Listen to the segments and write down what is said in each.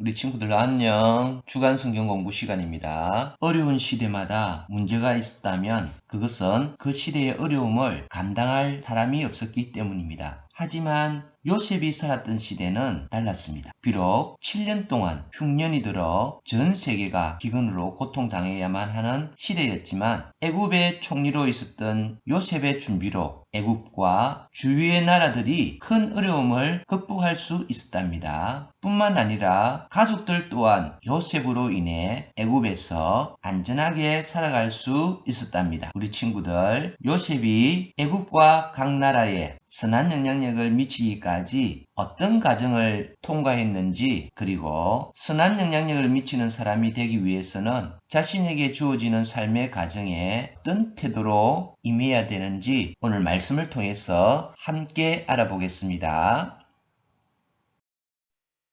우리 친구들 안녕. 주간 성경 공부 시간입니다. 어려운 시대마다 문제가 있었다면 그것은 그 시대의 어려움을 감당할 사람이 없었기 때문입니다. 하지만 요셉이 살았던 시대는 달랐습니다. 비록 7년 동안 흉년이 들어 전 세계가 기근으로 고통당해야만 하는 시대였지만 애굽의 총리로 있었던 요셉의 준비로 애굽과 주위의 나라들이 큰 어려움을 극복할 수 있었답니다. 뿐만 아니라 가족들 또한 요셉으로 인해 애굽에서 안전하게 살아갈 수 있었답니다. 우리 친구들, 요셉이 애굽과 각 나라에 선한 영향력을 미치기까지 어떤 과정을 통과했는지, 그리고 선한 영향력을 미치는 사람이 되기 위해서는 자신에게 주어지는 삶의 과정에 어떤 태도로 임해야 되는지 오늘 말씀을 통해서 함께 알아보겠습니다.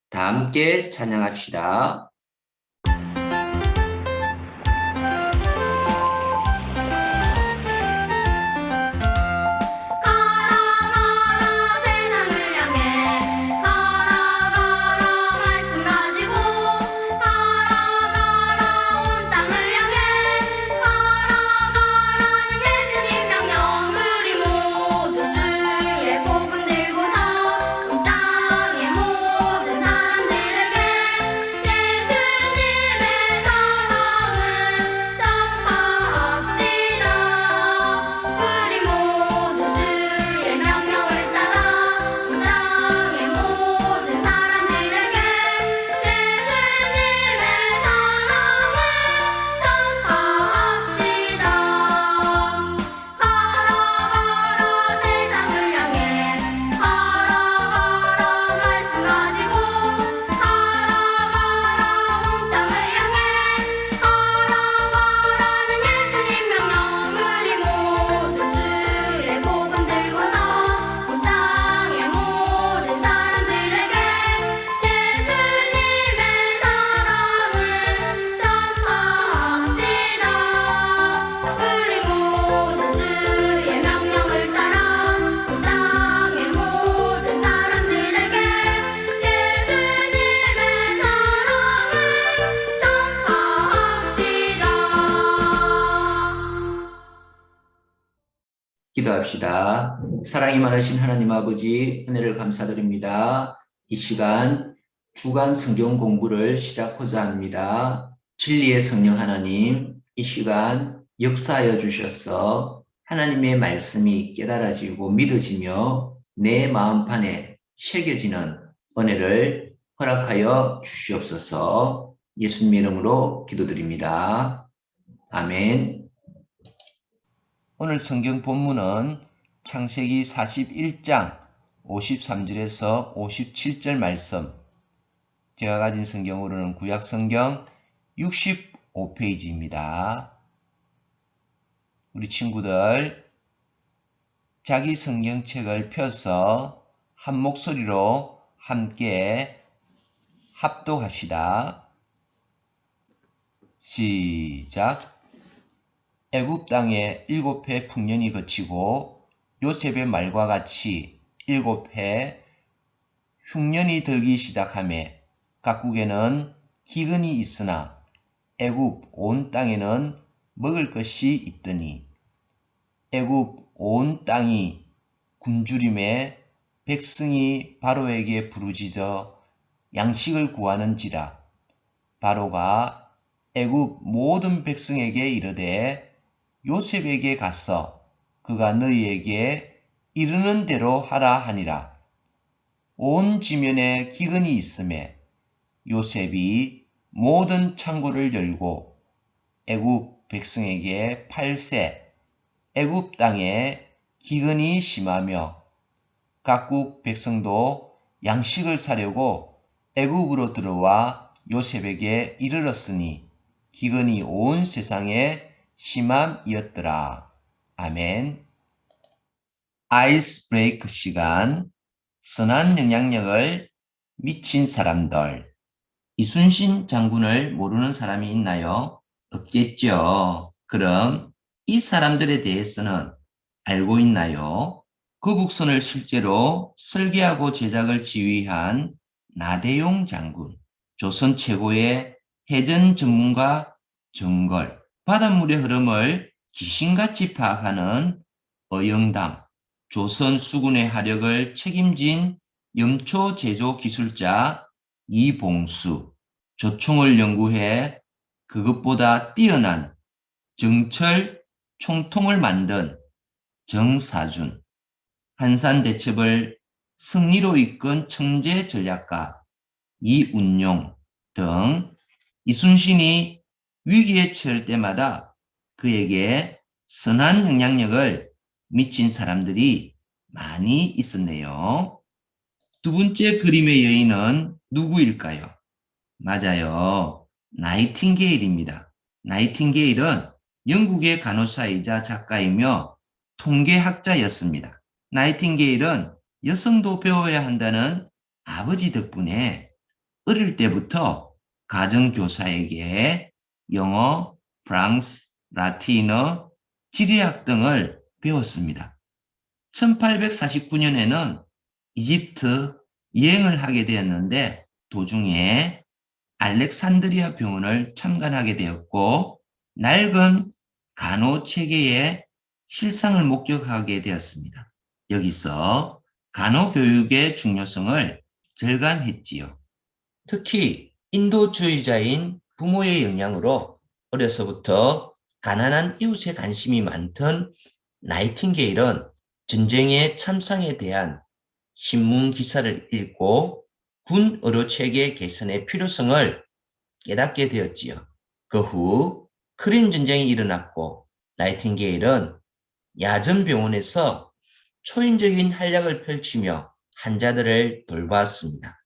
다 함께 찬양합시다. 기도합시다. 사랑이 많으신 하나님 아버지, 은혜를 감사드립니다. 이 시간 주간 성경 공부를 시작하자 합니다. 진리의 성령 하나님, 이 시간 역사하여 주셔서 하나님의 말씀이 깨달아지고 믿어지며 내 마음판에 새겨지는 은혜를 허락하여 주시옵소서. 예수님의 이름으로 기도드립니다. 아멘. 오늘 성경 본문은 창세기 41장 53절에서 57절 말씀, 제가 가진 성경으로는 구약 성경 65페이지입니다. 우리 친구들, 자기 성경책을 펴서 한 목소리로 함께 합독합시다. 시작. 애굽 땅에 7해 풍년이 그치고 요셉의 말과 같이 7해 흉년이 들기 시작하매 각국에는 기근이 있으나 애굽 온 땅에는 먹을 것이 있더니 애굽 온 땅이 굶주림에 백성이 바로에게 부르짖어 양식을 구하는지라. 바로가 애굽 모든 백성에게 이르되 요셉에게 가서 그가 너희에게 이르는 대로 하라 하니라. 온 지면에 기근이 있음에 요셉이 모든 창고를 열고 애굽 백성에게 팔세. 애굽 땅에 기근이 심하며 각국 백성도 양식을 사려고 애굽으로 들어와 요셉에게 이르렀으니 기근이 온 세상에 심함이었더라. 아멘. 아이스 브레이크 시간. 선한 영향력을 미친 사람들. 이순신 장군을 모르는 사람이 있나요? 없겠죠. 그럼 이 사람들에 대해서는 알고 있나요? 거국선을 실제로 설계하고 제작을 지휘한 나대용 장군, 조선 최고의 해전 전문가 정걸, 바닷물의 흐름을 귀신같이 파악하는 어영담, 조선 수군의 하력을 책임진 염초 제조 기술자 이봉수, 조총을 연구해 그것보다 뛰어난 정철 총통을 만든 정사준, 한산대첩을 승리로 이끈 청제 전략가 이운용 등 이순신이 위기에 처할 때마다 그에게 선한 영향력을 미친 사람들이 많이 있었네요. 두 번째 그림의 여인은 누구일까요? 맞아요. 나이팅게일입니다. 나이팅게일은 영국의 간호사이자 작가이며 통계학자였습니다. 나이팅게일은 여성도 배워야 한다는 아버지 덕분에 어릴 때부터 가정교사에게 영어, 프랑스, 라틴어, 지리학 등을 배웠습니다. 1849년에는 이집트 여행을 하게 되었는데 도중에 알렉산드리아 병원을 참관하게 되었고 낡은 간호 체계의 실상을 목격하게 되었습니다. 여기서 간호 교육의 중요성을 절감했지요. 특히 인도주의자인 부모의 영향으로 어려서부터 가난한 이웃에 관심이 많던 나이팅게일은 전쟁의 참상에 대한 신문 기사를 읽고 군 의료 체계 개선의 필요성을 깨닫게 되었지요. 그 후 크림 전쟁이 일어났고 나이팅게일은 야전병원에서 초인적인 활약을 펼치며 환자들을 돌봤습니다.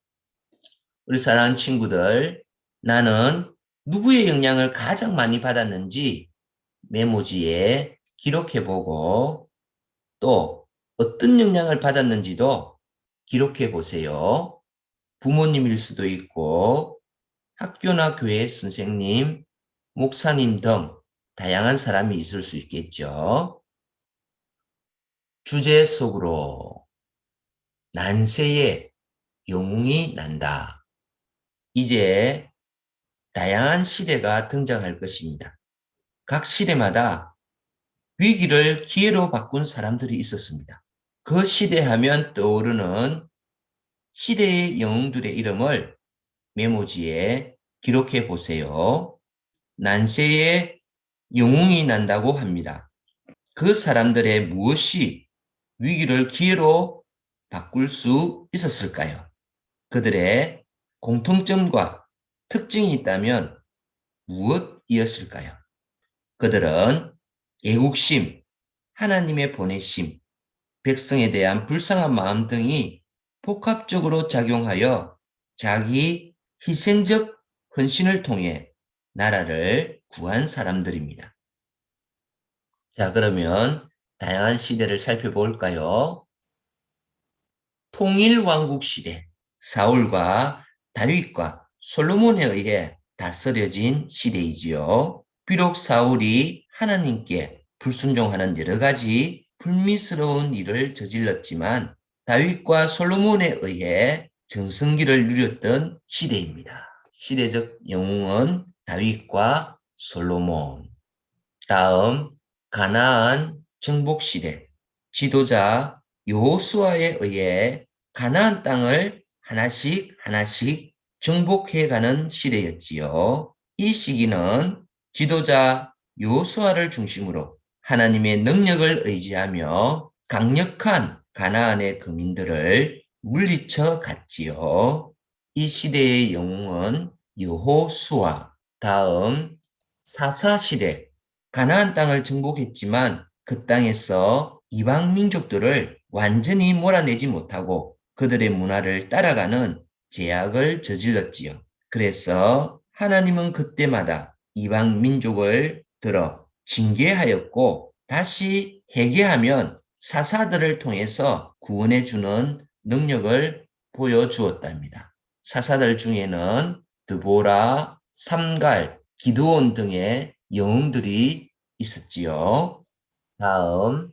우리 사랑하는 친구들, 나는 누구의 영향을 가장 많이 받았는지 메모지에 기록해보고 또 어떤 영향을 받았는지도 기록해 보세요. 부모님일 수도 있고 학교나 교회 선생님, 목사님 등 다양한 사람이 있을 수 있겠죠. 주제 속으로 난세의 영웅이 난다. 이제 다양한 시대가 등장할 것입니다. 각 시대마다 위기를 기회로 바꾼 사람들이 있었습니다. 그 시대 하면 떠오르는 시대의 영웅들의 이름을 메모지에 기록해 보세요. 난세의 영웅이 난다고 합니다. 그 사람들의 무엇이 위기를 기회로 바꿀 수 있었을까요? 그들의 공통점과 특징이 있다면 무엇이었을까요? 그들은 애국심, 하나님의 보내심, 백성에 대한 불쌍한 마음 등이 복합적으로 작용하여 자기 희생적 헌신을 통해 나라를 구한 사람들입니다. 자, 그러면 다양한 시대를 살펴볼까요? 통일왕국 시대, 사울과 다윗과 솔로몬에 의해 다스려진 시대이지요. 비록 사울이 하나님께 불순종하는 여러 가지 불미스러운 일을 저질렀지만 다윗과 솔로몬에 의해 전성기를 누렸던 시대입니다. 시대적 영웅은 다윗과 솔로몬. 다음 가나안 정복 시대. 지도자 여호수아에 의해 가나안 땅을 하나씩 하나씩 정복해가는 시대였지요. 이 시기는 지도자 여호수아를 중심으로 하나님의 능력을 의지하며 강력한 가나안의 거민들을 물리쳐 갔지요. 이 시대의 영웅은 여호수아. 다음 사사시대. 가나안 땅을 정복했지만 그 땅에서 이방 민족들을 완전히 몰아내지 못하고 그들의 문화를 따라가는 제약을 저질렀지요. 그래서 하나님은 그때마다 이방 민족을 들어 징계하였고 다시 회개하면 사사들을 통해서 구원해 주는 능력을 보여주었답니다. 사사들 중에는 드보라, 삼갈, 기드온 등의 영웅들이 있었지요. 다음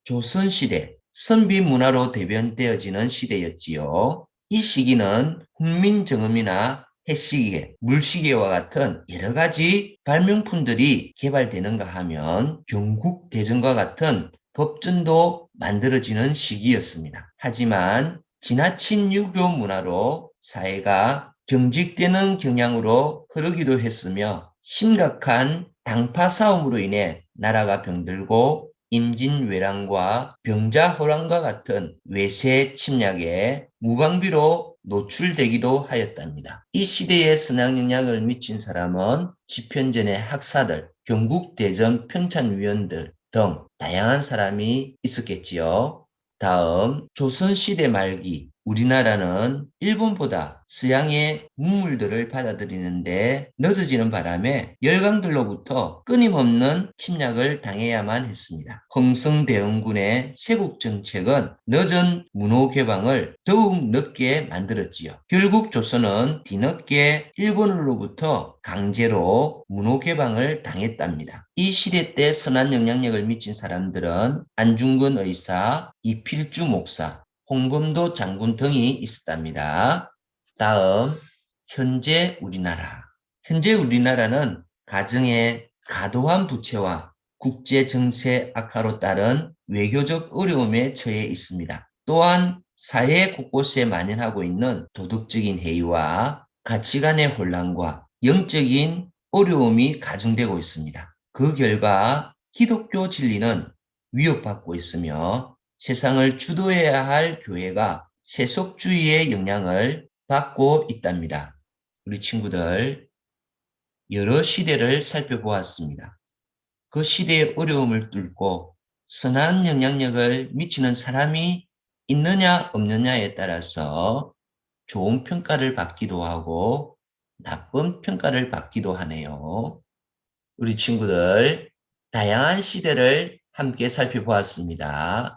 조선시대, 선비 문화로 대변되어지는 시대였지요. 이 시기는 훈민정음이나 해시계, 물시계와 같은 여러 가지 발명품들이 개발되는가 하면 경국대전과 같은 법전도 만들어지는 시기였습니다. 하지만 지나친 유교 문화로 사회가 경직되는 경향으로 흐르기도 했으며 심각한 당파 싸움으로 인해 나라가 병들고 임진왜란과 병자호란과 같은 외세 침략에 무방비로 노출되기도 하였답니다. 이 시대에 선한 영향을 미친 사람은 집현전의 학사들, 경국대전 평창위원들 등 다양한 사람이 있었겠지요. 다음 조선시대 말기 우리나라는 일본보다 서양의 문물들을 받아들이는데 늦어지는 바람에 열강들로부터 끊임없는 침략을 당해야만 했습니다. 흥성대원군의 세국정책은 늦은 문호 개방을 더욱 늦게 만들었지요. 결국 조선은 뒤늦게 일본으로부터 강제로 문호 개방을 당했답니다. 이 시대 때 선한 영향력을 미친 사람들은 안중근 의사, 이필주 목사, 홍범도 장군 등이 있었답니다. 다음 현재 우리나라. 현재 우리나라는 가정의 과도한 부채와 국제 정세 악화로 따른 외교적 어려움에 처해 있습니다. 또한 사회 곳곳에 만연하고 있는 도덕적인 해이와 가치관의 혼란과 영적인 어려움이 가중되고 있습니다. 그 결과 기독교 진리는 위협받고 있으며 세상을 주도해야 할 교회가 세속주의의 영향을 받고 있답니다. 우리 친구들, 여러 시대를 살펴보았습니다. 그 시대의 어려움을 뚫고 선한 영향력을 미치는 사람이 있느냐 없느냐에 따라서 좋은 평가를 받기도 하고 나쁜 평가를 받기도 하네요. 우리 친구들, 다양한 시대를 함께 살펴보았습니다.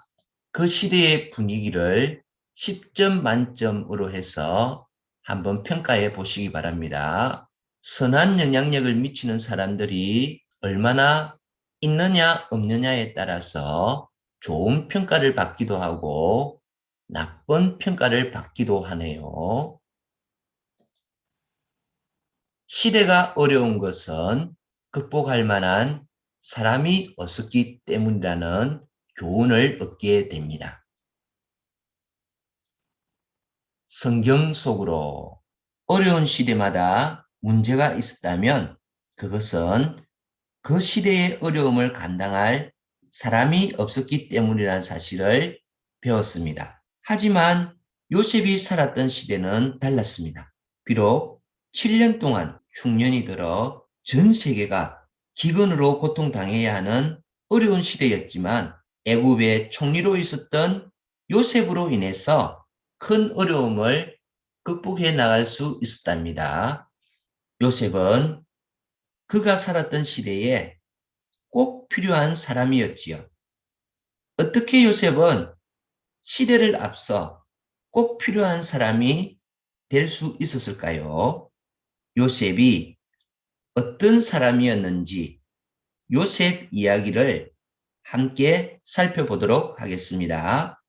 그 시대의 분위기를 10점 만점으로 해서 한번 평가해 보시기 바랍니다. 선한 영향력을 미치는 사람들이 얼마나 있느냐 없느냐에 따라서 좋은 평가를 받기도 하고 나쁜 평가를 받기도 하네요. 시대가 어려운 것은 극복할 만한 사람이 없었기 때문이라는 교훈을 얻게 됩니다. 성경 속으로 어려운 시대마다 문제가 있었다면 그것은 그 시대의 어려움을 감당할 사람이 없었기 때문이라는 사실을 배웠습니다. 하지만 요셉이 살았던 시대는 달랐습니다. 비록 7년 동안 흉년이 들어 전 세계가 기근으로 고통당해야 하는 어려운 시대였지만 애굽의 총리로 있었던 요셉으로 인해서 큰 어려움을 극복해 나갈 수 있었답니다. 요셉은 그가 살았던 시대에 꼭 필요한 사람이었지요. 어떻게 요셉은 시대를 앞서 꼭 필요한 사람이 될 수 있었을까요? 요셉이 어떤 사람이었는지 요셉 이야기를 함께 살펴보도록 하겠습니다.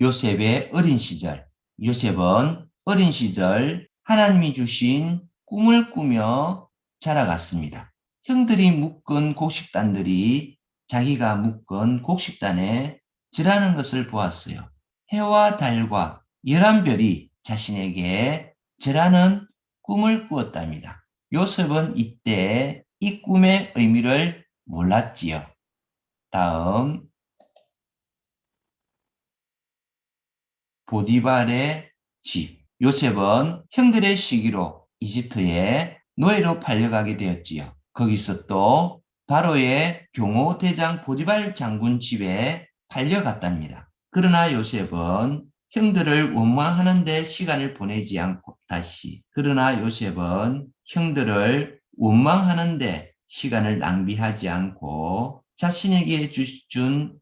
요셉의 어린 시절. 요셉은 어린 시절 하나님이 주신 꿈을 꾸며 자라갔습니다. 형들이 묶은 곡식단들이 자기가 묶은 곡식단에 절하는 것을 보았어요. 해와 달과 11별이 자신에게 절하는 꿈을 꾸었답니다. 요셉은 이때 이 꿈의 의미를 몰랐지요. 다음 보디발의 집. 요셉은 형들의 시기로 이집트에 노예로 팔려가게 되었지요. 거기서 또 바로의 경호대장 보디발 장군 집에 팔려갔답니다. 그러나 요셉은 형들을 원망하는 데 시간을 보내지 않고 그러나 요셉은 형들을 원망하는 데 시간을 낭비하지 않고 자신에게 준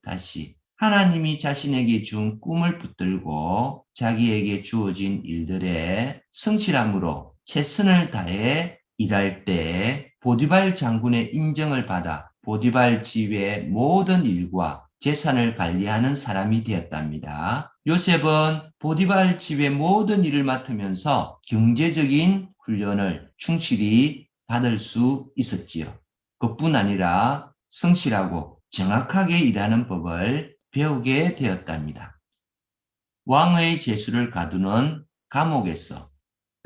하나님이 자신에게 준 꿈을 붙들고 자기에게 주어진 일들에 성실함으로 최선을 다해 일할 때 보디발 장군의 인정을 받아 보디발 집의 모든 일과 재산을 관리하는 사람이 되었답니다. 요셉은 보디발 집의 모든 일을 맡으면서 경제적인 훈련을 충실히 받을 수 있었지요. 그뿐 아니라 성실하고 정확하게 일하는 법을 배우게 되었답니다. 왕의 제수를 가두는 감옥에서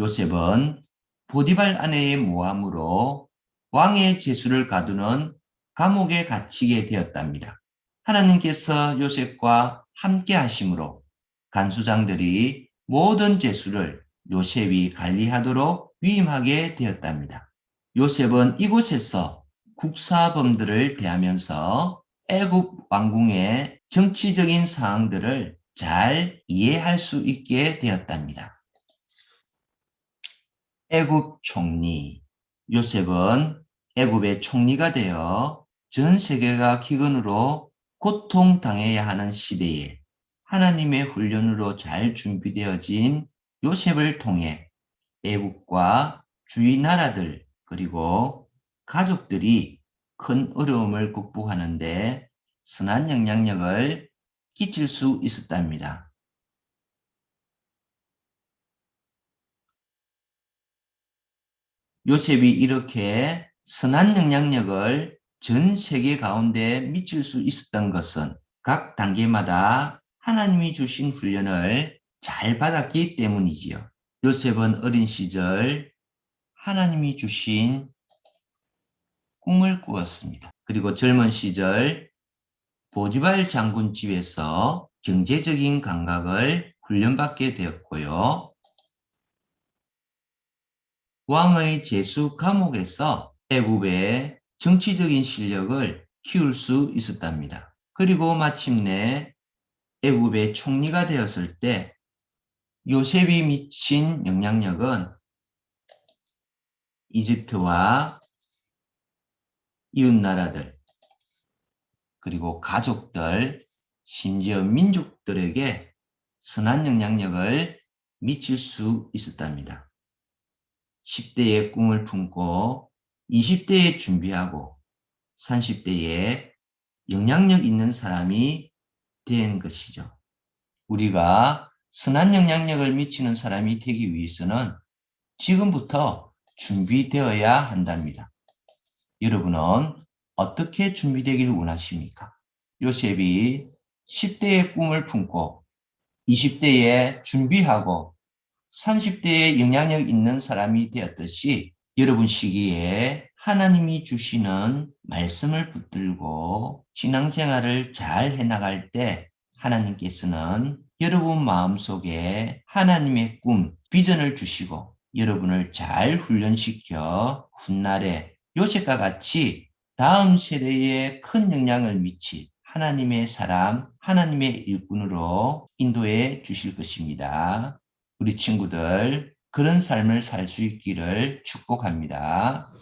요셉은 보디발 아내의 모함으로 왕의 제수를 가두는 감옥에 갇히게 되었답니다. 하나님께서 요셉과 함께 하심으로 간수장들이 모든 제수를 요셉이 관리하도록 위임하게 되었답니다. 요셉은 이곳에서 국사범들을 대하면서 애굽 왕궁의 정치적인 사항들을 잘 이해할 수 있게 되었답니다. 애굽 총리 요셉은 애굽의 총리가 되어 전 세계가 기근으로 고통당해야 하는 시대에 하나님의 훈련으로 잘 준비되어진 요셉을 통해 애국과 주위 나라들 그리고 가족들이 큰 어려움을 극복하는 데 선한 영향력을 끼칠 수 있었답니다. 요셉이 이렇게 선한 영향력을 전 세계 가운데 미칠 수 있었던 것은 각 단계마다 하나님이 주신 훈련을 잘 받았기 때문이지요. 요셉은 어린 시절 하나님이 주신 꿈을 꾸었습니다. 그리고 젊은 시절 보디발 장군 집에서 경제적인 감각을 훈련받게 되었고요. 왕의 제수 감옥에서 애굽의 정치적인 실력을 키울 수 있었답니다. 그리고 마침내 애굽의 총리가 되었을 때 요셉이 미친 영향력은 이집트와 이웃나라들 그리고 가족들 심지어 민족들에게 선한 영향력을 미칠 수 있었답니다. 10대의 꿈을 품고 20대에 준비하고 30대에 영향력 있는 사람이 된 것이죠. 우리가 선한 영향력을 미치는 사람이 되기 위해서는 지금부터 준비되어야 한답니다. 여러분은 어떻게 준비되기를 원하십니까? 요셉이 10대의 꿈을 품고 20대에 준비하고 30대에 영향력 있는 사람이 되었듯이 여러분 시기에 하나님이 주시는 말씀을 붙들고 신앙생활을 잘 해나갈 때 하나님께서는 여러분 마음속에 하나님의 꿈, 비전을 주시고 여러분을 잘 훈련시켜 훗날에 요셉과 같이 다음 세대에 큰 영향을 미칠 하나님의 사람, 하나님의 일꾼으로 인도해 주실 것입니다. 우리 친구들 그런 삶을 살 수 있기를 축복합니다.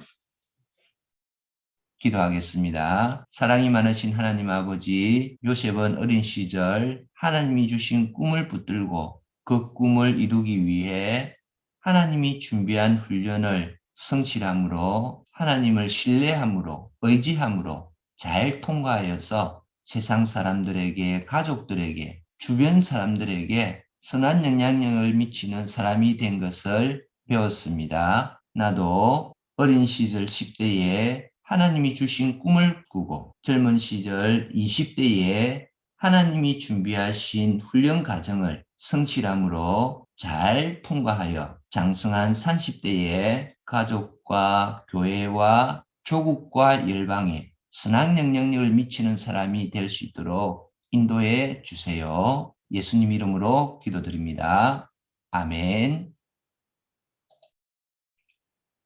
기도하겠습니다. 사랑이 많으신 하나님 아버지, 요셉은 어린 시절 하나님이 주신 꿈을 붙들고 그 꿈을 이루기 위해 하나님이 준비한 훈련을 성실함으로 하나님을 신뢰함으로 의지함으로 잘 통과하여서 세상 사람들에게 가족들에게 주변 사람들에게 선한 영향력을 미치는 사람이 된 것을 배웠습니다. 나도 어린 시절 10대에 하나님이 주신 꿈을 꾸고 젊은 시절 20대에 하나님이 준비하신 훈련 과정을 성실함으로 잘 통과하여 장성한 30대에 가족과 교회와 조국과 열방에 선한 영향력을 미치는 사람이 될 수 있도록 인도해 주세요. 예수님 이름으로 기도드립니다. 아멘.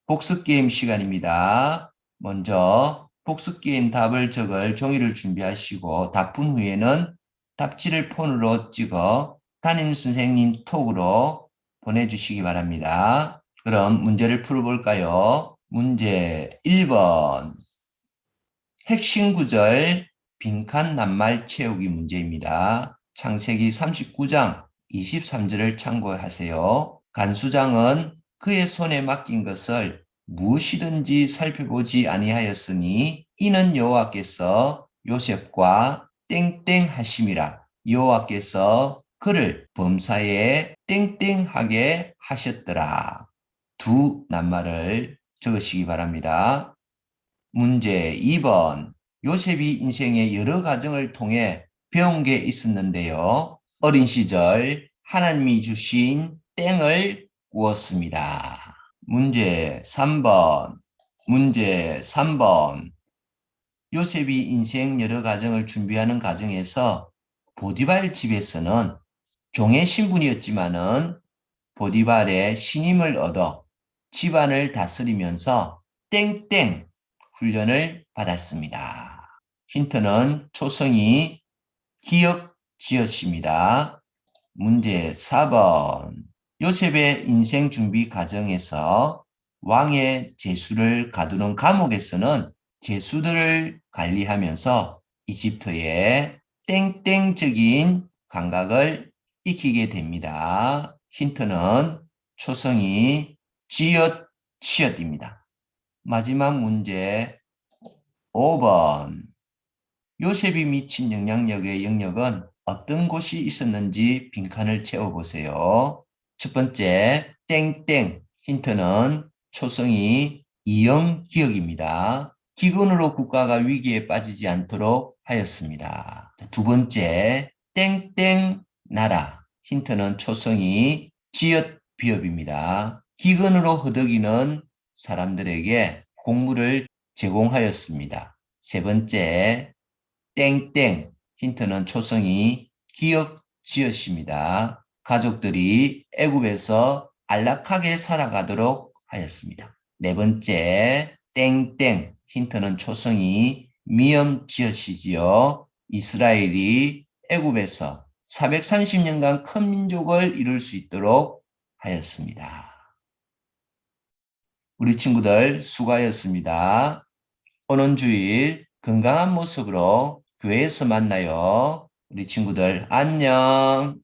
복습게임 시간입니다. 먼저 복습게임 답을 적을 종이를 준비하시고 답푼 후에는 답지를 폰으로 찍어 담임선생님 톡으로 보내주시기 바랍니다. 그럼 문제를 풀어볼까요? 문제 1번 핵심 구절 빈칸 낱말 채우기 문제입니다. 창세기 39장 23절을 참고하세요. 간수장은 그의 손에 맡긴 것을 무엇이든지 살펴보지 아니하였으니 이는 여호와께서 요셉과 땡땡 하심이라. 여호와께서 그를 범사에 땡땡하게 하셨더라. 두 낱말을 적으시기 바랍니다. 문제 2번. 요셉이 인생의 여러 과정을 통해 배운 게 있었는데요. 어린 시절 하나님이 주신 땡을 꾸었습니다. 문제 3번. 문제 3번. 요셉이 인생 여러 과정을 준비하는 과정에서 보디발 집에서는 종의 신분이었지만은 보디발의 신임을 얻어 집안을 다스리면서 땡땡 훈련을 받았습니다. 힌트는 초성이 기역지어입니다. 문제 4번. 요셉의 인생 준비 과정에서 왕의 제수를 가두는 감옥에서는 제수들을 관리하면서 이집트의 땡땡적인 감각을 익히게 됩니다. 힌트는 초성이 지읒, 치읓입니다. 마지막 문제 5번. 요셉이 미친 영향력의 영역은 어떤 곳이 있었는지 빈칸을 채워보세요. 첫 번째, 땡땡. 힌트는 초성이 이영기역입니다. 기근으로 국가가 위기에 빠지지 않도록 하였습니다. 두 번째, 땡땡 나라. 힌트는 초성이 지읒 비읍입니다. 기근으로 허덕이는 사람들에게 곡물을 제공하였습니다. 세 번째, 땡땡. 힌트는 초성이 기역 지읒입니다. 가족들이 애굽에서 안락하게 살아가도록 하였습니다. 네 번째, 땡땡. 힌트는 초성이 미음 지읒이지요. 이스라엘이 애굽에서 430년간 큰 민족을 이룰 수 있도록 하였습니다. 우리 친구들 수고하셨습니다. 오는 주일 건강한 모습으로 교회에서 만나요. 우리 친구들 안녕.